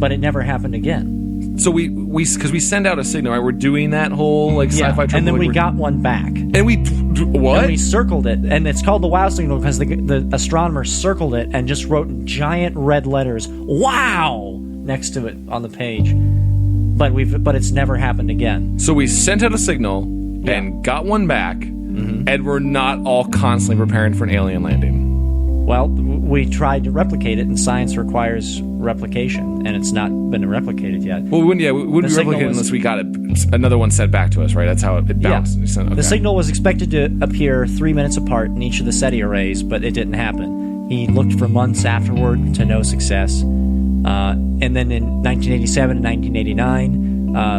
but it never happened again. So we because we send out a signal, right? We're doing that whole like sci-fi trope, and then like we got one back. And we what? And we circled it, and it's called the wow signal because the astronomer circled it and just wrote in giant red letters "Wow" next to it on the page. But it's never happened again. So we sent out a signal and got one back. And we're not all constantly preparing for an alien landing. Well, we tried to replicate it, and science requires replication, and it's not been replicated yet. Well, we wouldn't be replicated unless we got another one sent back to us, right? That's how it bounced. Yeah. Okay. The signal was expected to appear 3 minutes apart in each of the SETI arrays, but it didn't happen. He looked for months afterward to no success. And then in 1987 and 1989,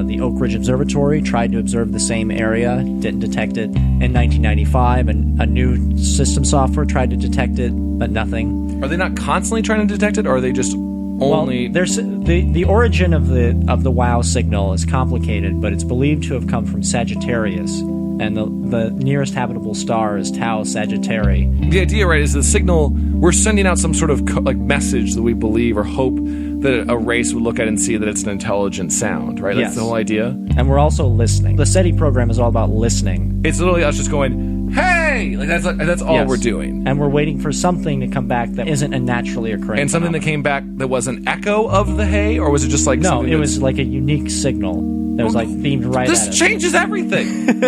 the Oak Ridge Observatory tried to observe the same area, didn't detect it. In 1995, a new system software tried to detect it, but nothing. Are they not constantly trying to detect it, or are they just only... Well, there's the origin of the WOW signal is complicated, but it's believed to have come from Sagittarius, and the nearest habitable star is Tau Sagittarii. The idea, right, is the signal... We're sending out some sort of message that we believe or hope that a race would look at and see that it's an intelligent sound, right? That's the whole idea. And we're also listening. The SETI program is all about listening. It's literally us just going, hey! That's all we're doing. And we're waiting for something to come back that isn't a naturally occurring And something that came back that was an echo of the hey? Or was it just like No, something it was like a unique signal that was beamed right at us. This changes everything.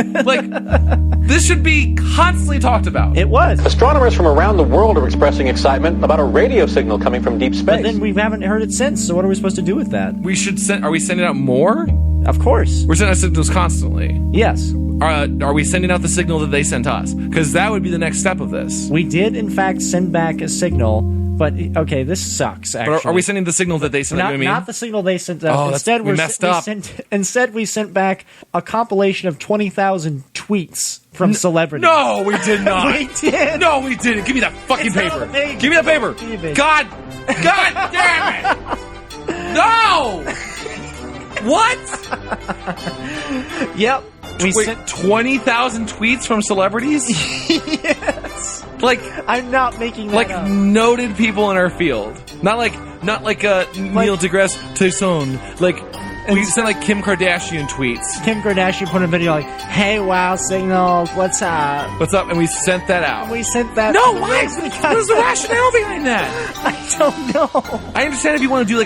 This should be constantly talked about. It was. Astronomers from around the world are expressing excitement about a radio signal coming from deep space. But then we haven't heard it since, so what are we supposed to do with that? Are we sending out more? Of course. We're sending out signals constantly. Yes. Are we sending out the signal that they sent us? Because that would be the next step of this. We did, in fact, send back a signal, but, okay, this sucks, actually. But are we sending the signal that they sent? Not the signal they sent us. Oh, instead, we messed up. Instead, we sent back a compilation of 20,000 tweets from celebrities. No, we did not. We did. No, we didn't. Give me that fucking paper. Give me that paper. God damn it. No. What? Yep. Wait, 20,000 tweets from celebrities? Yes. I'm not making that up. Noted people in our field. Not like Neil deGrasse Tyson. We sent Kim Kardashian tweets. Kim Kardashian put a video hey, wow, signal, what's up? What's up? And we sent that out. We sent that. No, why? What is the rationale behind that? I don't know. I understand if you want to do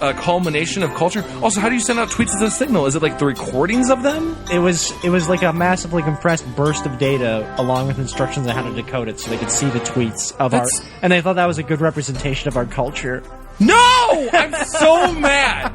a culmination of culture. Also, how do you send out tweets as a signal? Is it the recordings of them? It was like a massively compressed burst of data along with instructions on how to decode it so they could see the tweets of and they thought that was a good representation of our culture. No! I'm so mad.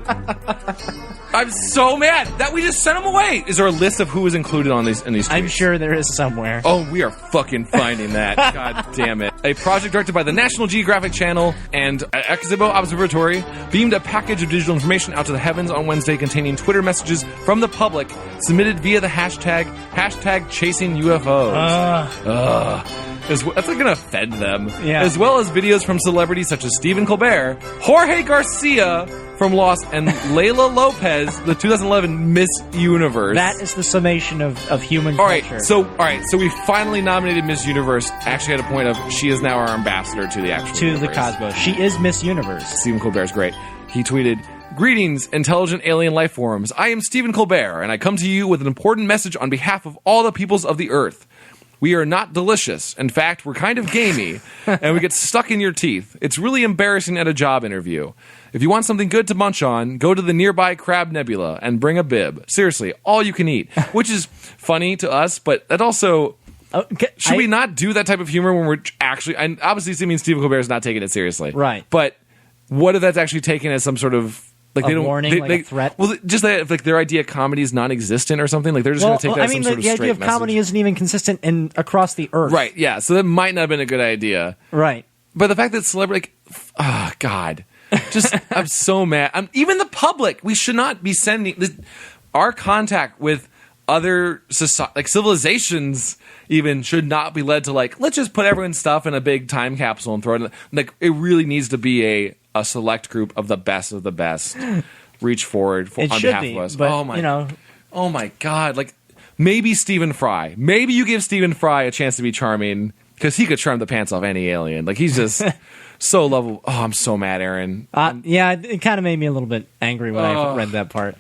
I'm so mad that we just sent them away. Is there a list of who was included in these tweets? I'm sure there is somewhere. Oh, we are fucking finding that. God damn it. A project directed by the National Geographic Channel and Exhibo Observatory beamed a package of digital information out to the heavens on Wednesday containing Twitter messages from the public submitted via the hashtag chasing UFOs. That's going to offend them. Yeah. As well as videos from celebrities such as Stephen Colbert, Jorge Garcia, from Lost, and Layla Lopez, the 2011 Miss Universe. That is the summation of human culture. All right, so we finally nominated Miss Universe. Actually, had a point of she is now our ambassador to the actual to universe. the cosmos. She is Miss Universe. Stephen Colbert's great. He tweeted, "Greetings, intelligent alien life forms. I am Stephen Colbert, and I come to you with an important message on behalf of all the peoples of the Earth. We are not delicious. In fact, we're kind of gamey, and we get stuck in your teeth. It's really embarrassing at a job interview. If you want something good to munch on, go to the nearby Crab Nebula and bring a bib. Seriously, all you can eat." Which is funny to us, but that also... Should we not do that type of humor when we're actually... And obviously, it means Stephen Colbert is not taking it seriously. Right. But what if that's actually taken as some sort of... Like a they don't, warning, like a threat? Well, just that like their idea of comedy is non-existent or something. Like they're just going to take that as some sort of the idea of comedy message. isn't even consistent across the Earth. Right, yeah. So that might not have been a good idea. Right. But the fact that celebrity... oh, God. Just, I'm so mad. Even the public, we should not be sending... our contact with other civilizations even should not be led to let's just put everyone's stuff in a big time capsule and throw it in. It really needs to be a select group of the best reach forward on behalf of us. But, oh my God. Maybe Stephen Fry. Maybe you give Stephen Fry a chance to be charming because he could charm the pants off any alien. He's just so lovable. Oh, I'm so mad, Aaron. Yeah, it kind of made me a little bit angry when I read that part.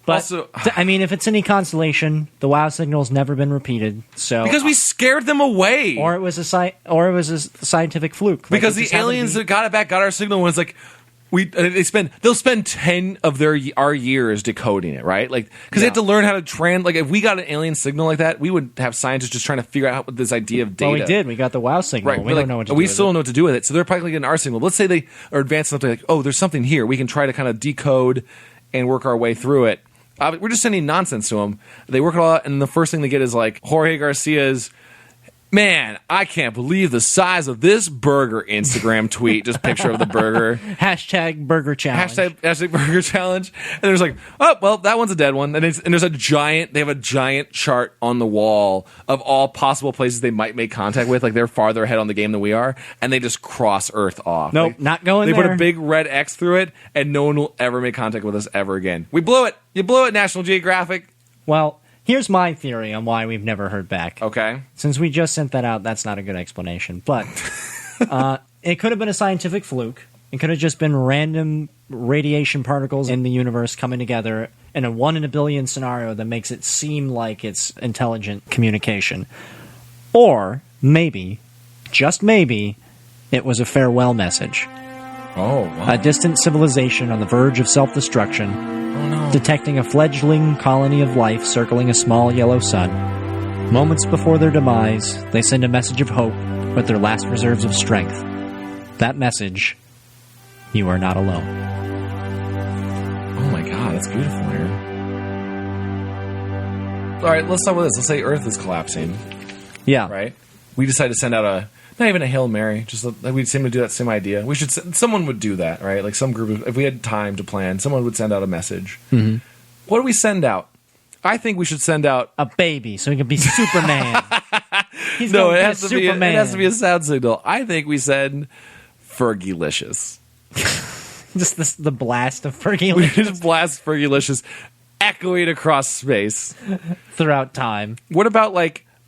But, also, if it's any consolation, the WoW signal's never been repeated. So because we scared them away, or it was a scientific fluke. Because the aliens that got it back got our signal when it's they'll spend 10 of our years decoding it, right? Because they have to learn how to if we got an alien signal like that, we would have scientists just trying to figure out what this idea of data. Well, we did. We got the WoW signal. Right, we don't know what to do. We still don't know what to do with it. So they're probably getting our signal. Let's say they are advanced enough to there's something here. We can try to kind of decode and work our way through it. We're just sending nonsense to them. They work it all out, and the first thing they get is Jorge Garcia's, "Man, I can't believe the size of this burger" Instagram tweet. Just picture of the burger. Hashtag burger challenge. Hashtag burger challenge. And there's oh, well, that one's a dead one. And there's they have a giant chart on the wall of all possible places they might make contact with. They're farther ahead on the game than we are. And they just cross Earth off. Nope, not going there. They put a big red X through it, and no one will ever make contact with us ever again. We blew it. You blew it, National Geographic. Well, here's my theory on why we've never heard back. Okay. Since we just sent that out, that's not a good explanation. But it could have been a scientific fluke. It could have just been random radiation particles in the universe coming together in a 1 in a billion scenario that makes it seem like it's intelligent communication. Or maybe, just maybe, it was a farewell message. Oh, wow. A distant civilization on the verge of self-destruction, detecting a fledgling colony of life circling a small yellow sun. Moments before their demise, they send a message of hope with their last reserves of strength. That message: you are not alone. Oh my God, that's beautiful, Aaron. All right, let's start with this. Let's say Earth is collapsing. Yeah. Right? We decide to send out not even a Hail Mary, just we seem to do that same idea. Someone would do that, right? Some group, if we had time to plan, someone would send out a message. Mm-hmm. What do we send out? I think we should send out a baby so he can be Superman. It has to be a sound signal. I think we send Fergilicious. Just the blast of Fergilicious. We just blast Fergilicious echoing across space throughout time. What about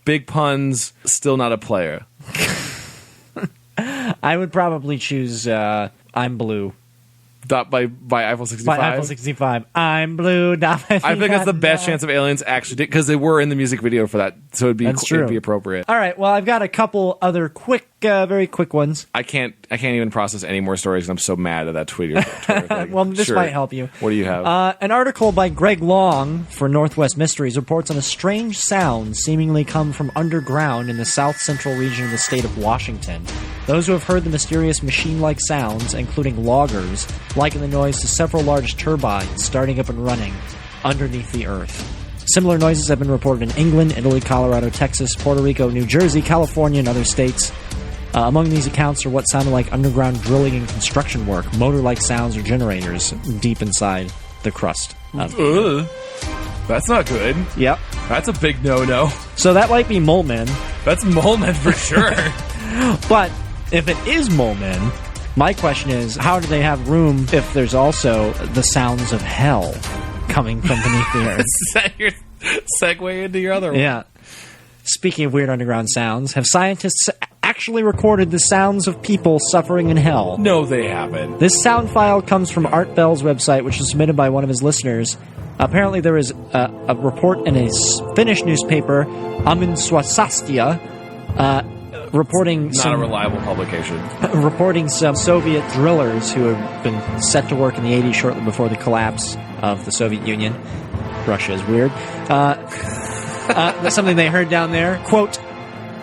Big Pun's Still Not a Player? I would probably choose I'm Blue. By Eiffel 65. By Eiffel 65. I'm blue. I think that's the best chance of aliens actually did, because they were in the music video for that, so it'd be appropriate. All right. Well, I've got a couple other very quick ones. I can't even process any more stories. I'm so mad at that Twitter thing. Well, this might help you. What do you have? An article by Greg Long for Northwest Mysteries reports on a strange sound seemingly come from underground in the south central region of the state of Washington. Those who have heard the mysterious machine-like sounds, including loggers, liken the noise to several large turbines starting up and running underneath the earth. Similar noises have been reported in England, Italy, Colorado, Texas, Puerto Rico, New Jersey, California, and other states. Among these accounts are what sounded like underground drilling and construction work, motor-like sounds or generators deep inside the crust. That's not good. Yep. That's a big no-no. So that might be Mole Men. That's Mole Men for sure. But if it is Mole Men, My question is, how do they have room if there's also the sounds of hell coming from beneath the earth? Is that your segue into your other one? Yeah. Speaking of weird underground sounds, have scientists actually recorded the sounds of people suffering in hell? No, they haven't. This sound file comes from Art Bell's website, which was submitted by one of his listeners. Apparently there was a report in a Finnish newspaper, Amin reporting Not a reliable publication. reporting some Soviet drillers who had been set to work in the 80s shortly before the collapse of the Soviet Union. Russia is weird. That's something they heard down there. Quote,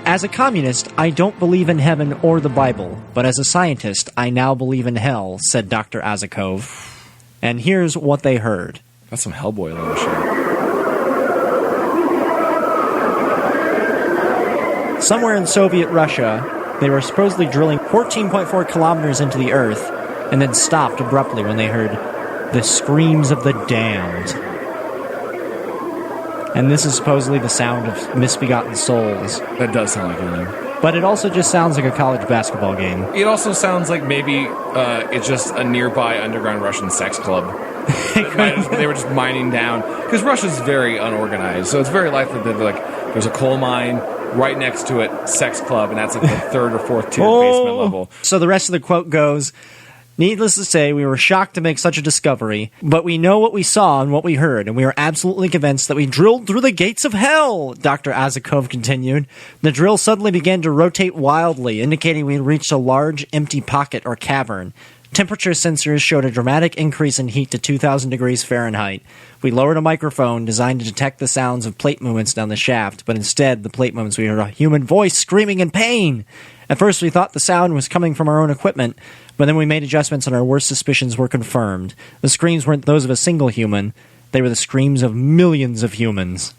"As a communist, I don't believe in heaven or the Bible, but as a scientist, I now believe in hell," said Dr. Azakov. And here's what they heard. That's some Hellboy level shit. Somewhere in Soviet Russia, they were supposedly drilling 14.4 kilometers into the earth and then stopped abruptly when they heard the screams of the damned. And this is supposedly the sound of misbegotten souls. That does sound like anything. But it also just sounds like a college basketball game. It also sounds like maybe it's just a nearby underground Russian sex club. They were just mining down. Because Russia's very unorganized, so it's very likely that there's a coal mine right next to it, sex club, and that's like the third or fourth tier basement level. So the rest of the quote goes, "Needless to say, we were shocked to make such a discovery, but we know what we saw and what we heard, and we are absolutely convinced that we drilled through the gates of hell," Dr. Azakov continued. "The drill suddenly began to rotate wildly, indicating we had reached a large empty pocket or cavern. Temperature sensors showed a dramatic increase in heat to 2,000 degrees Fahrenheit. We lowered a microphone designed to detect the sounds of plate movements down the shaft, but instead, the plate movements, we heard a human voice screaming in pain. At first, we thought the sound was coming from our own equipment, but then we made adjustments and our worst suspicions were confirmed. The screams weren't those of a single human. They were the screams of millions of humans."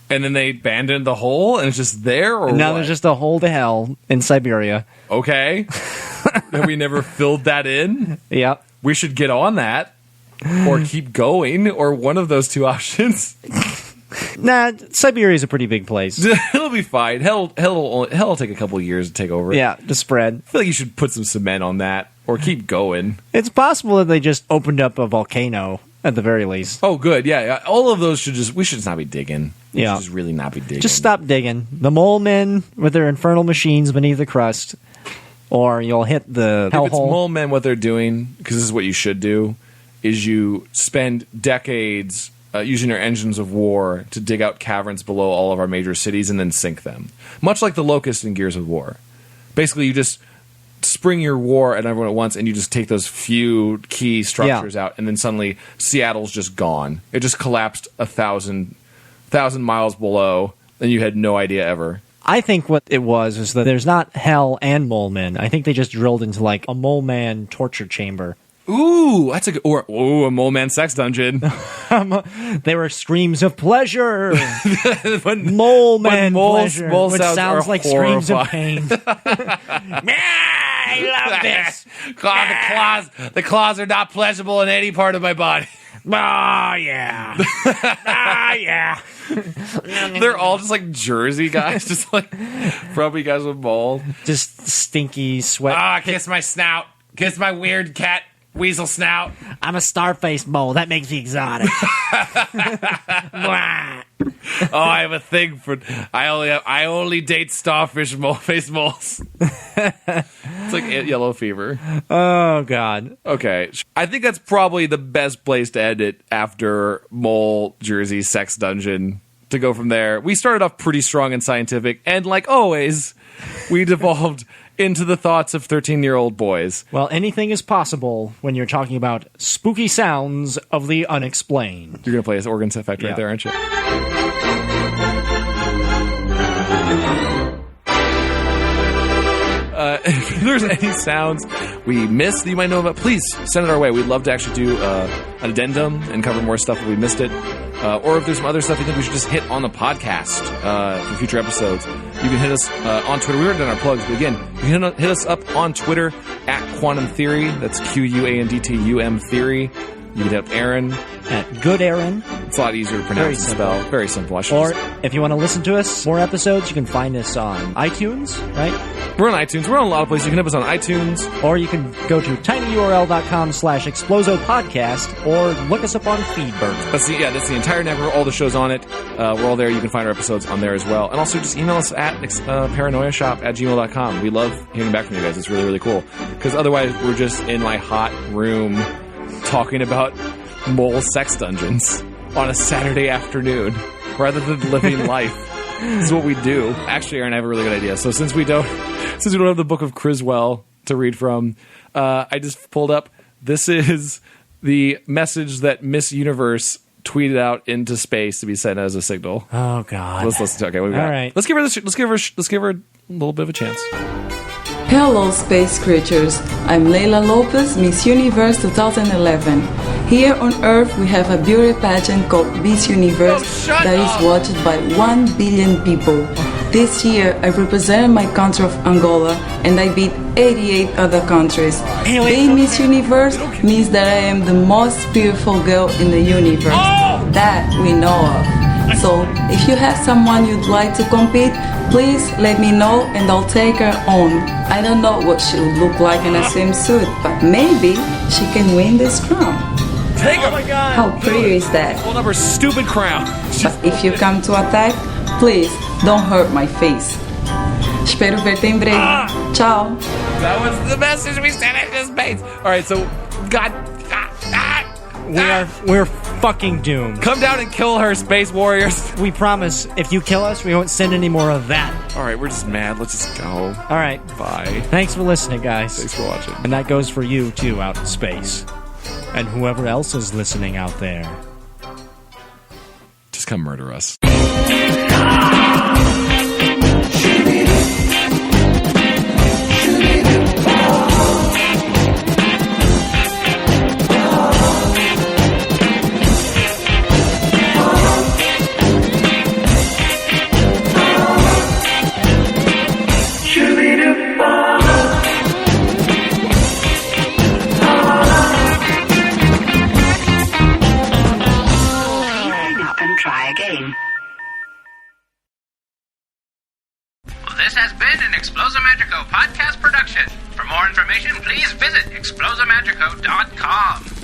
And then they abandoned the hole, and it's just there, or Now what? there's just a hole to hell in Siberia. Okay. Have we never filled that in? Yep. We should get on that. Or keep going, or one of those two options. Nah, Siberia's a pretty big place. It'll be fine. Hell'll take a couple years to take over. Yeah, to spread. I feel like you should put some cement on that, or keep going. It's possible that they just opened up a volcano, at the very least. Oh, good. Yeah. All of those we should just not be digging. We Yeah. should just really not be digging. Just stop digging. The mole men with their infernal machines beneath the crust, or you'll hit the If it's hellhole. mole men, what they're doing, because this is what you should do, is you spend decades using your engines of war to dig out caverns below all of our major cities and then sink them. Much like the Locust in Gears of War. Basically, you just spring your war at everyone at once, and you just take those few key structures out, and then suddenly Seattle's just gone. It just collapsed 1,000 miles below, and you had no idea ever. I think what it was that there's not hell and mole men. I think they just drilled into like a mole man torture chamber. Ooh, that's a good... Or, a mole man sex dungeon. They were screams of pleasure. When Mole man pleasure. mole which sounds sounds are like screams of horrifying. pain. I love this. The claws are not pleasurable in any part of my body. Oh, yeah. Ah, yeah. They're all just like Jersey guys, just like probably guys with balls. Just stinky sweat. Kiss my snout. Kiss my weird cat weasel snout. I'm a starface mole. That makes me exotic. I have a thing for. I only date starfish face moles. It's like yellow fever. Oh, God. Okay, I think that's probably the best place to end it after Mole Jersey Sex Dungeon. To go from there, we started off pretty strong and scientific, and like always, we devolved into the thoughts of 13-year-old boys. Well, anything is possible when you're talking about spooky sounds of the unexplained. You're gonna play this organ effect right there, aren't you? If there's any sounds we missed that you might know about, please send it our way. We'd love to actually do an addendum and cover more stuff if we missed it. Or if there's some other stuff you think we should just hit on the podcast for future episodes, you can hit us on Twitter. We already done our plugs, but again, you can hit us up on Twitter at Quantum Theory. That's QUANDTUM Theory. You can hit up Aaron At Good Aaron. It's a lot easier to pronounce and spell. Very simple. Or if you want to listen to us, more episodes, you can find us on iTunes, right? We're on iTunes. We're on a lot of places. You can hit us on iTunes. Or you can go to tinyurl.com/explosopodcast or look us up on Feedburner. That's the entire network. All the shows on it. We're all there. You can find our episodes on there as well. And also just email us at paranoiashop@gmail.com. We love hearing back from you guys. It's really, really cool. Because otherwise, we're just in my hot room talking about mole sex dungeons on a Saturday afternoon rather than living life. This is what we do. Actually, Aaron, I have a really good idea. So since we don't have the book of Criswell to read from, I just pulled up. This is the message that Miss Universe tweeted out into space to be sent as a signal. Oh God! Let's listen to. Okay, what we got? All right. Let's give her a little bit of a chance. Hello, space creatures. I'm Leila Lopez, Miss Universe 2011. Here on Earth, we have a beauty pageant called Miss Universe that is watched by 1 billion people. This year, I represented my country of Angola, and I beat 88 other countries. Being Miss Universe means that I am the most beautiful girl in the universe. That we know of. So, if you have someone you'd like to compete, please let me know and I'll take her on. I don't know what she would look like in a swimsuit, but maybe she can win this crown. Take her! Oh my God! How pretty is that? Hold up her stupid crown. But if you come to attack, please don't hurt my face. Espero verte em breve. Ciao. That was the message we sent into space. All right, so We're fucking doomed. Come down and kill her, space warriors. We promise, if you kill us, we won't send any more of that. All right, we're just mad. Let's just go. All right. Bye. Thanks for listening, guys. Thanks for watching. And that goes for you, too, out in space. And whoever else is listening out there. Just come murder us. This has been an Explosomagico podcast production. For more information, please visit explosamagico.com.